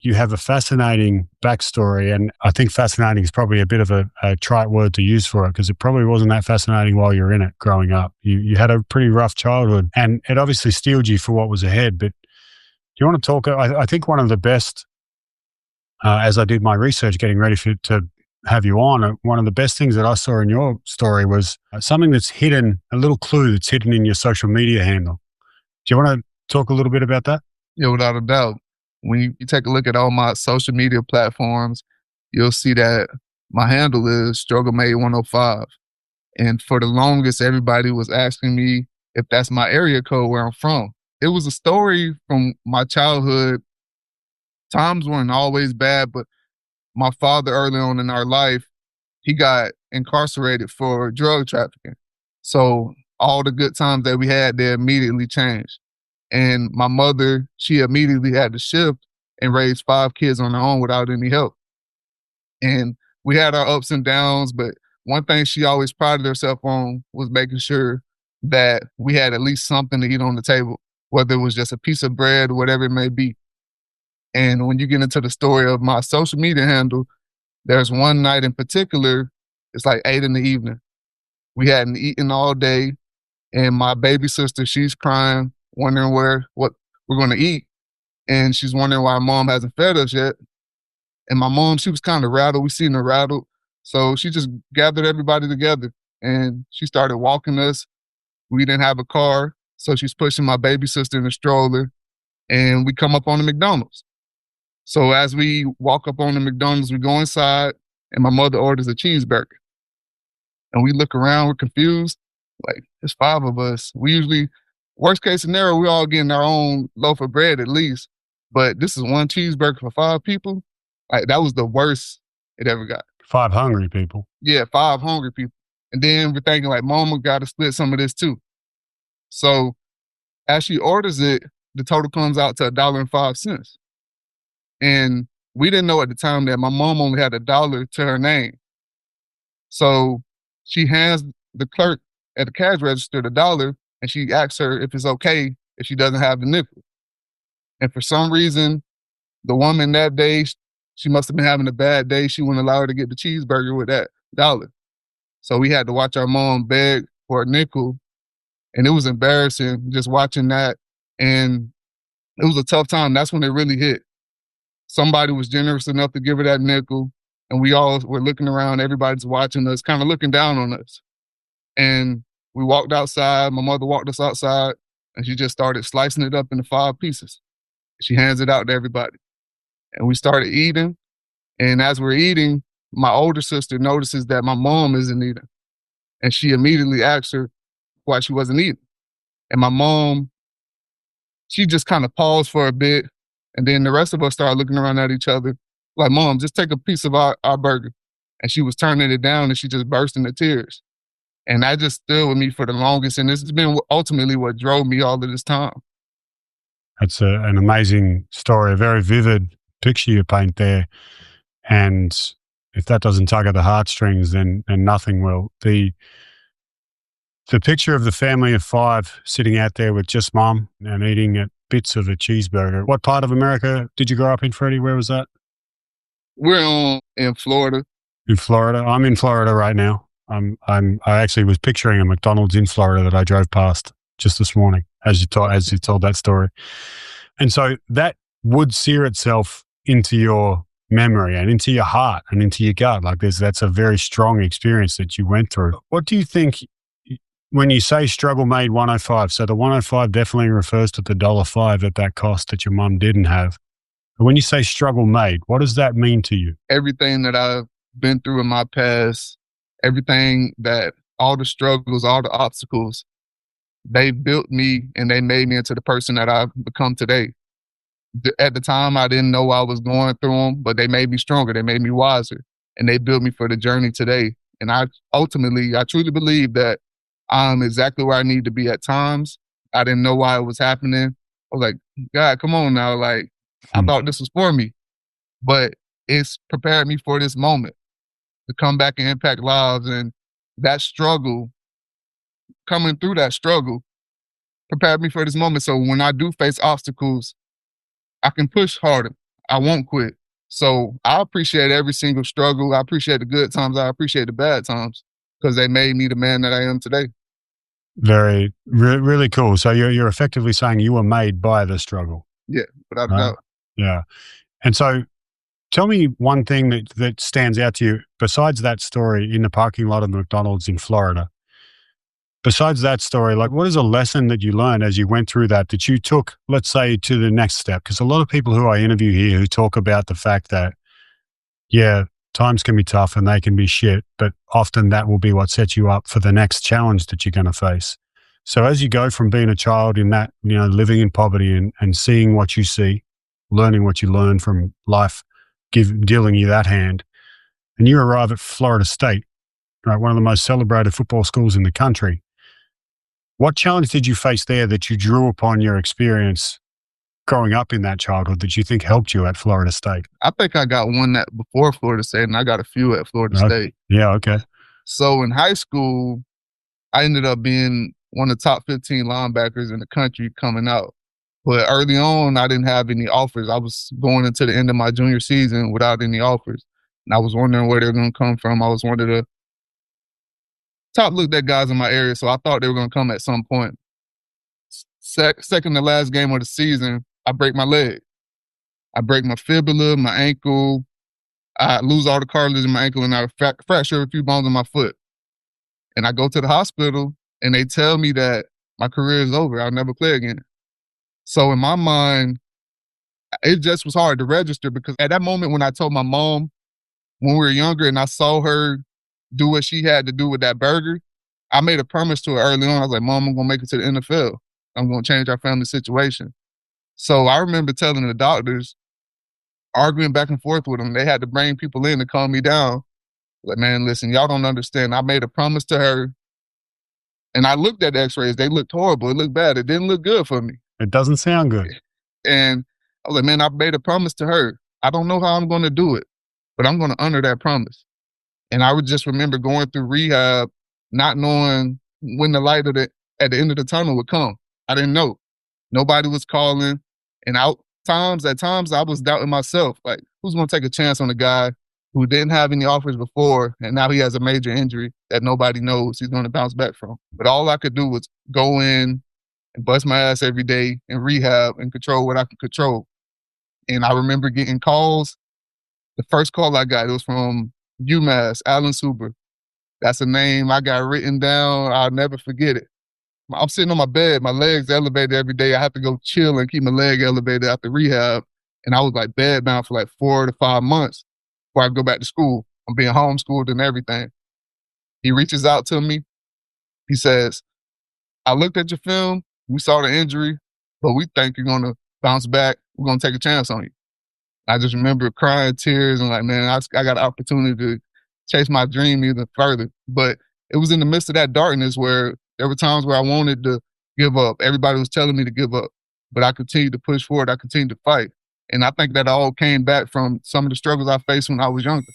you have a fascinating backstory. And I think fascinating is probably a bit of a trite word to use for it, because it probably wasn't that fascinating while you were in it growing up. You had a pretty rough childhood, and it obviously steeled you for what was ahead. But do you want to talk? I think one of the best, as I did my research getting ready to have you on, one of the best things that I saw in your story was something that's hidden, a little clue that's hidden in your social media handle. Do you want to talk a little bit about that? Yeah, without a doubt. When you take a look at all my social media platforms, you'll see that my handle is StruggleMade105. And for the longest, everybody was asking me if that's my area code where I'm from. It was a story from my childhood. Times weren't always bad, but my father, early on in our life, he got incarcerated for drug trafficking. So all the good times that we had there immediately changed. And my mother, she immediately had to shift and raise 5 kids on her own without any help. And we had our ups and downs, but one thing she always prided herself on was making sure that we had at least something to eat on the table, whether it was just a piece of bread or whatever it may be. And when you get into the story of my social media handle, there's one night in particular, it's like 8 in the evening. We hadn't eaten all day, and my baby sister, she's crying, wondering what we're going to eat. And she's wondering why mom hasn't fed us yet. And my mom, she was kind of rattled. We seen her rattled. So she just gathered everybody together and she started walking us. We didn't have a car. So she's pushing my baby sister in the stroller, and we come up on the McDonald's. So as we walk up on the McDonald's, we go inside, and my mother orders a cheeseburger. And we look around, we're confused. Like, there's 5 of us. We usually, worst case scenario, we all getting our own loaf of bread at least. But this is one cheeseburger for 5 people. Like, that was the worst it ever got. 5 hungry people. Yeah, 5 hungry people. And then we're thinking like, mama got to split some of this too. So as she orders it, the total comes out to $1.05. And we didn't know at the time that my mom only had $1 to her name. So she hands the clerk at the cash register the $1, and she asks her if it's okay if she doesn't have the nickel. And for some reason, the woman that day, she must have been having a bad day. She wouldn't allow her to get the cheeseburger with that $1. So we had to watch our mom beg for a nickel. And it was embarrassing just watching that. And it was a tough time. That's when it really hit. Somebody was generous enough to give her that nickel. And we all were looking around. Everybody's watching us, kind of looking down on us. And we walked outside. My mother walked us outside, and she just started slicing it up into 5 pieces. She hands it out to everybody. And we started eating. And as we're eating, my older sister notices that my mom isn't eating. And she immediately asks her why she wasn't eating. And my mom, she just kind of paused for a bit. And then the rest of us started looking around at each other like, Mom, just take a piece of our burger. And she was turning it down, and she just burst into tears. And that just stood with me for the longest. And this has been ultimately what drove me all of this time. That's an amazing story, a very vivid picture you paint there. And if that doesn't tug at the heartstrings, then nothing will. The picture of the family of 5 sitting out there with just mom and eating bits of a cheeseburger. What part of America did you grow up in, Freddie? Where was that? We're in Florida. In Florida? I'm in Florida right now. I actually was picturing a McDonald's in Florida that I drove past just this morning as you told that story. And so that would sear itself into your memory and into your heart and into your gut. Like that's a very strong experience that you went through. What do you think when you say struggle made 105? So the 105 definitely refers to the $1.05 at that cost that your mom didn't have. But when you say struggle made, what does that mean to you? Everything that I've been through in my past, all the struggles, all the obstacles, they built me and they made me into the person that I've become today. At the time, I didn't know I was going through them, but they made me stronger. They made me wiser, and they built me for the journey today. And I truly believe that I'm exactly where I need to be at times. I didn't know why it was happening. I was like, God, come on now. Like, I thought this was for me, but it's prepared me for this moment to come back and impact lives. And that struggle, coming through that struggle, prepared me for this moment. So when I do face obstacles, I can push harder. I won't quit. So I appreciate every single struggle. I appreciate the good times. I appreciate the bad times because they made me the man that I am today. Really cool. So you're effectively saying you were made by the struggle, Yeah, without a right? doubt. Yeah. And so tell me one thing that stands out to you besides that story in the parking lot of the McDonald's in Florida. Besides that story, like what is a lesson that you learned as you went through that you took, let's say, to the next step? Because a lot of people who I interview here who talk about the fact that, yeah, times can be tough and they can be shit, but often that will be what sets you up for the next challenge that you're going to face. So as you go from being a child in that, living in poverty and seeing what you see, learning what you learn from life, dealing you that hand, and you arrive at Florida State, right, one of the most celebrated football schools in the country. What challenge did you face there that you drew upon your experience growing up in that childhood that you think helped you at Florida State? I think I got one that before Florida State, and I got a few at Florida State. Yeah, okay. So in high school, I ended up being one of the top 15 linebackers in the country coming out. But early on, I didn't have any offers. I was going into the end of my junior season without any offers. And I was wondering where they were going to come from. I was one of the top looked at guys in my area, so I thought they were going to come at some point. Second to last game of the season, I break my leg. I break my fibula, my ankle. I lose all the cartilage in my ankle, and I fracture a few bones in my foot. And I go to the hospital, and they tell me that my career is over. I'll never play again. So in my mind, it just was hard to register because at that moment when I told my mom when we were younger and I saw her do what she had to do with that burger, I made a promise to her early on. I was like, Mom, I'm going to make it to the NFL. I'm going to change our family situation. So I remember telling the doctors, arguing back and forth with them. They had to bring people in to calm me down. Like, man, listen, y'all don't understand. I made a promise to her. And I looked at the x-rays. They looked horrible. It looked bad. It didn't look good for me. It doesn't sound good. And I was like, man, I made a promise to her. I don't know how I'm going to do it, but I'm going to honor that promise. And I would just remember going through rehab, not knowing when the light at the end of the tunnel would come. I didn't know. Nobody was calling. And at times I was doubting myself. Like, who's going to take a chance on a guy who didn't have any offers before, and now he has a major injury that nobody knows he's going to bounce back from? But all I could do was go in and bust my ass every day in rehab and control what I could control. And I remember getting calls. The first call I got, it was from UMass, Alan Super. That's a name I got written down. I'll never forget it. I'm sitting on my bed, my legs elevated every day. I have to go chill and keep my leg elevated after rehab. And I was like bedbound for like 4 to 5 months before I go back to school. I'm being homeschooled and everything. He reaches out to me. He says, I looked at your film. We saw the injury, but we think you're going to bounce back. We're going to take a chance on you. I just remember crying tears and like, man, I got an opportunity to chase my dream even further. But it was in the midst of that darkness where there were times where I wanted to give up. Everybody was telling me to give up, but I continued to push forward. I continued to fight. And I think that all came back from some of the struggles I faced when I was younger.